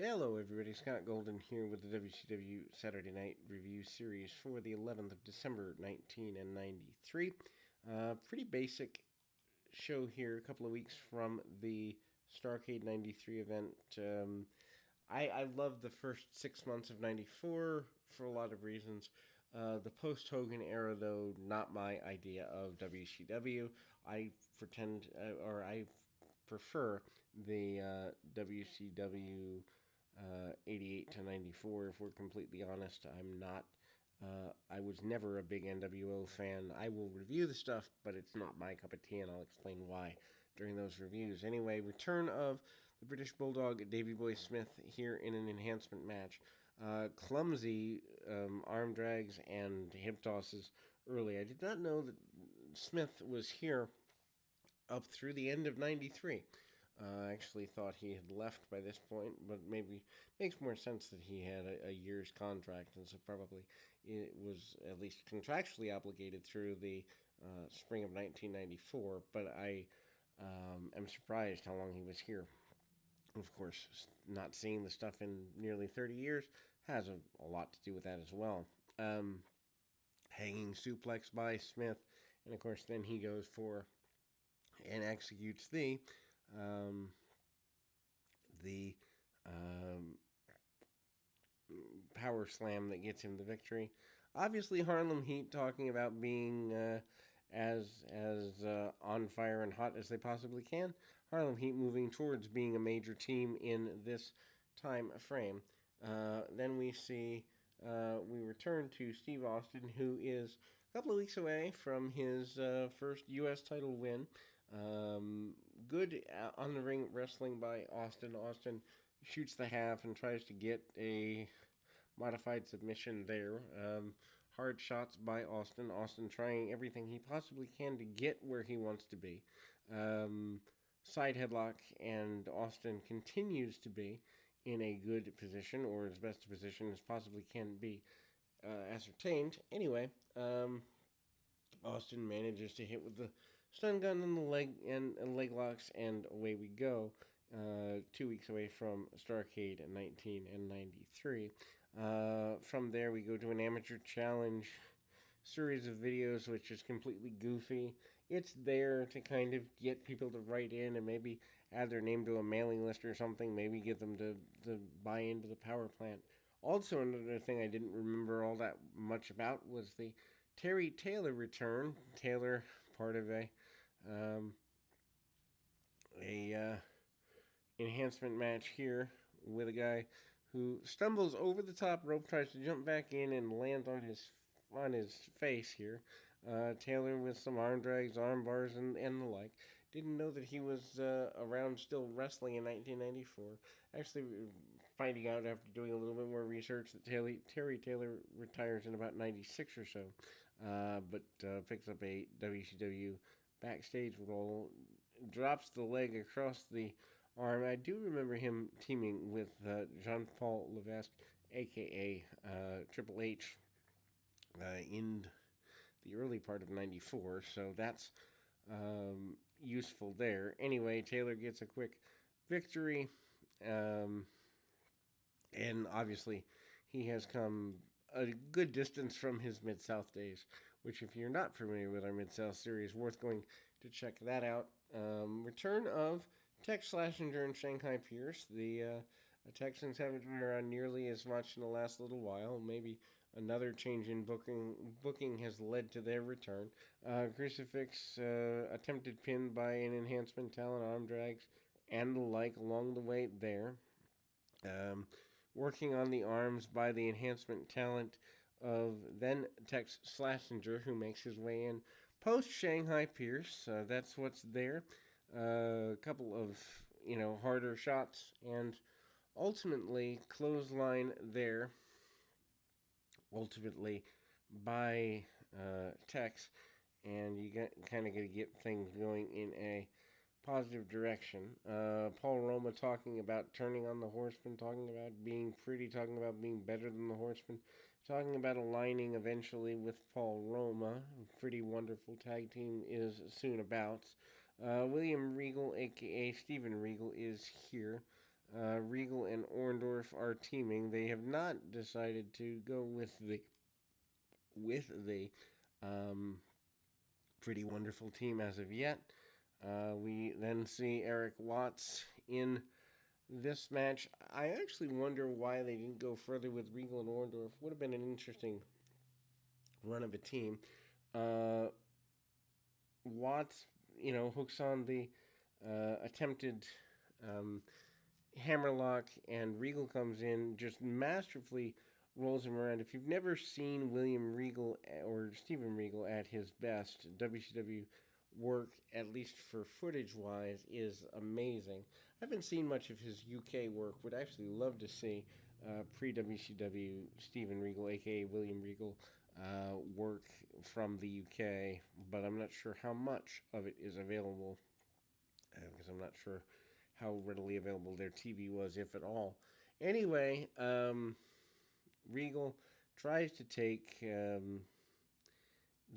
Hello, everybody. Scott Golden here with the WCW Saturday Night Review Series for the 11th of December, 1993. Pretty basic show here, a couple of weeks from the Starcade 93 event. I loved the first 6 months of 94 for a lot of reasons. The post Hogan era, though, not my idea of WCW. I pretend, or I prefer the WCW 88 to 94. If we're completely honest, I'm not. I was never a big NWO fan. I will review the stuff, but it's not my cup of tea, and I'll explain why during those reviews. Anyway, return of the British Bulldog, Davey Boy Smith, here in an enhancement match. Clumsy arm drags and hip tosses early. I did not know that Smith was here up through the end of 93. I actually thought he had left by this point, but maybe makes more sense that he had a year's contract, and so probably it was at least contractually obligated through the spring of 1994. But I am surprised how long he was here. Of course, not seeing the stuff in nearly 30 years has a lot to do with that as well. Hanging suplex by Smith, and of course, then he goes for and executes um, the um, power slam that gets him the victory. Obviously, Harlem Heat talking about being as on fire and hot as they possibly can. Harlem Heat moving towards being a major team in this time frame. Then we return to Steve Austin, who is a couple of weeks away from his first U.S. title win. Um, Good on the ring wrestling by Austin. Austin shoots the half and tries to get a modified submission there. Hard shots by Austin. Austin trying everything he possibly can to get where he wants to be. Um, Side headlock, and Austin continues to be in a good position, or as best a position as possibly can be ascertained. Anyway, Austin manages to hit with the stun gun in the leg and leg locks, and away we go. 2 weeks away from Starcade in 1993. From there, we go to an amateur challenge series of videos, which is completely goofy. It's there to kind of get people to write in and maybe add their name to a mailing list or something, maybe get them to buy into the power plant. Also, another thing I didn't remember all that much about was the Terry Taylor return. Taylor, part of um, a enhancement match here with a guy who stumbles over the top rope, tries to jump back in, and lands on his face here. Taylor with some arm drags, arm bars, and the like. Didn't know that he was around still wrestling in 1994. Actually, finding out after doing a little bit more research that Terry Taylor retires in about 96 or so, but picks up a WCW backstage role, drops the leg across the arm. I do remember him teaming with Jean Paul Levesque, aka Triple H, in the early part of 94, so that's useful there. Anyway, Taylor gets a quick victory, um, and obviously he has come a good distance from his Mid South days, which, if you're not familiar with our Mid South series, worth going to check that out. Return of Tex Slashinger and Shanghai Pierce. The Texans haven't been around nearly as much in the last little while. Maybe another change in booking has led to their return. Crucifix attempted pin by an enhancement talent, arm drags, and the like along the way there. Um, Working on the arms by the enhancement talent of then Tex Slashinger, who makes his way in post Shanghai Pierce. That's what's there. A couple of harder shots, and ultimately clothesline there. Ultimately by Tex, and you kind of got to get things going in a positive direction. Paul Roma talking about turning on the Horsemen, talking about being pretty, talking about being better than the Horsemen, talking about aligning eventually with Paul Roma. A pretty wonderful tag team is soon about. William Regal, aka Steven Regal, is here. Regal and Orndorff Orndorff are teaming. They have not decided to go with the um, Pretty Wonderful team as of yet. We then see Eric Watts in this match. I actually wonder why they didn't go further with Regal and Orndorff. Would have been an interesting run of a team. Uh, Watts, hooks on the attempted um, hammerlock, and Regal comes in, just masterfully rolls him around. If you've never seen William Regal or Steven Regal at his best, WCW work, at least for footage wise, is amazing. I haven't seen much of his UK work. Would actually love to see pre WCW Steven Regal, aka William Regal, work from the UK, but I'm not sure how much of it is available because I'm not sure how readily available their TV was, if at all. Anyway, Regal tries to take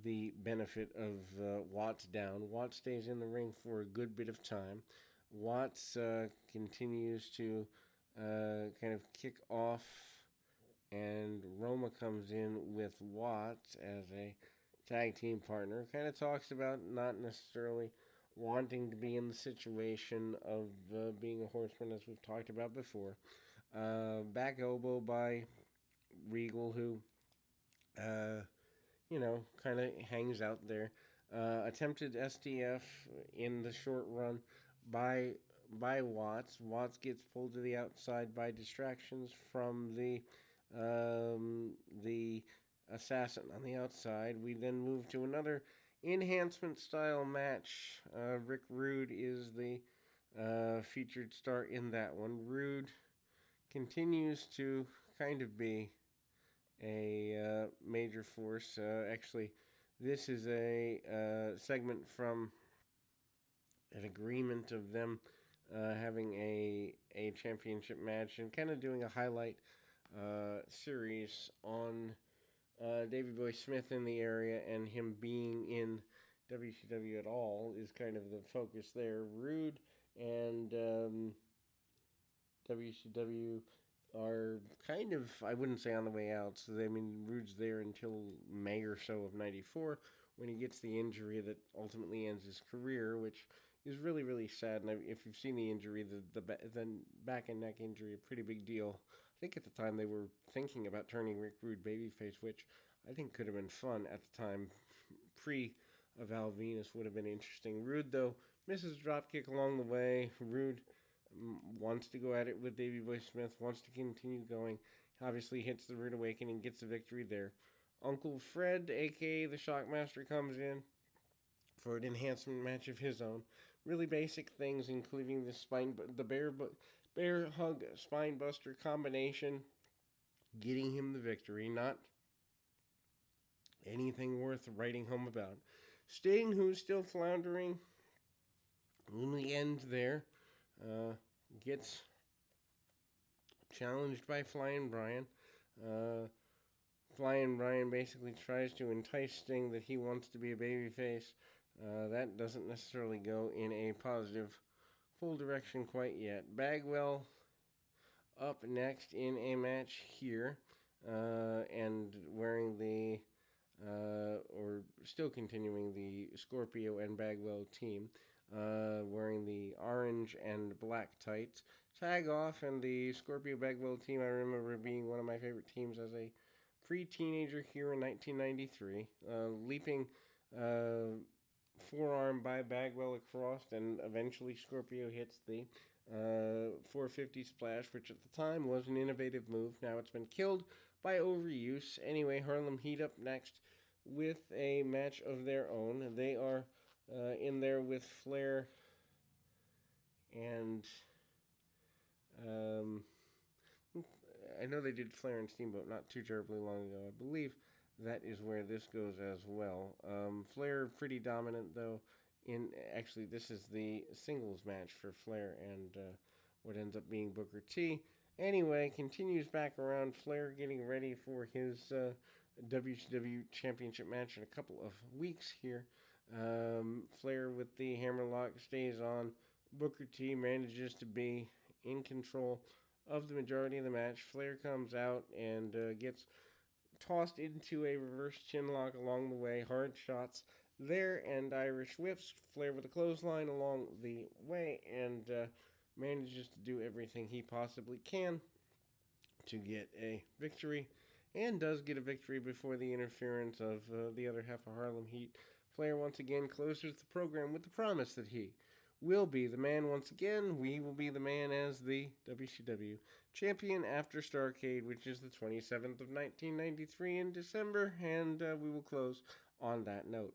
the benefit of Watts down. Watts stays in the ring for a good bit of time. Watts continues to kind of kick off, and Roma comes in with Watts as a tag team partner. Kind of talks about not necessarily wanting to be in the situation of being a horseman, as we've talked about before. Back elbow by Regal, who, kind of hangs out there. Attempted STF in the short run by Watts. Watts gets pulled to the outside by distractions from the assassin on the outside. We then move to another enhancement style match. Rick Rude is the featured star in that one. Rude continues to kind of be a major force. Actually, this is a segment from an agreement of them having a championship match and kind of doing a highlight series on Davey Boy Smith in the area, and him being in WCW at all is kind of the focus there. Rude and WCW are kind of, I wouldn't say on the way out. So, Rude's there until May or so of '94 when he gets the injury that ultimately ends his career, which is really, really sad. And if you've seen the injury, the back and neck injury, a pretty big deal. I think at the time they were thinking about turning Rick Rude babyface, which I think could have been fun at the time. Val Venus would have been interesting. Rude, though, misses a dropkick along the way. Rude wants to go at it with Davey Boy Smith, wants to continue going. Obviously hits the Rude Awakening, gets the victory there. Uncle Fred, a.k.a. the Shockmaster, comes in for an enhancement match of his own. Really basic things, including the bear hug spine buster combination, getting him the victory. Not anything worth writing home about. Sting, who's still floundering in the end there, gets challenged by Flying Brian. Flying Brian basically tries to entice Sting that he wants to be a babyface. That doesn't necessarily go in a positive full direction quite yet. Bagwell up next in a match here, and wearing the or still continuing the Scorpio and Bagwell team, wearing the orange and black tights. Tag off, and the Scorpio Bagwell team, I remember being one of my favorite teams as a pre-teenager here in 1993. Leaping forearm by Bagwell across, and eventually Scorpio hits the 450 splash, which at the time was an innovative move. Now it's been killed by overuse. Anyway, Harlem Heat up next with a match of their own. They are in there with Flair and I know they did Flair and Steamboat not too terribly long ago. I believe that is where this goes as well. Flair pretty dominant, though. Actually, this is the singles match for Flair and what ends up being Booker T. Anyway, continues back around. Flair getting ready for his WCW Championship match in a couple of weeks here. Flair with the hammerlock stays on. Booker T manages to be in control of the majority of the match. Flair comes out and gets tossed into a reverse chinlock along the way. Hard shots there and Irish whips. Flair with a clothesline along the way and manages to do everything he possibly can to get a victory, and does get a victory before the interference of the other half of Harlem Heat. Flair once again closes the program with the promise that he will be the man once again. We will be the man as the WCW champion after Starrcade, which is the 27th of 1993 in December, and we will close on that note.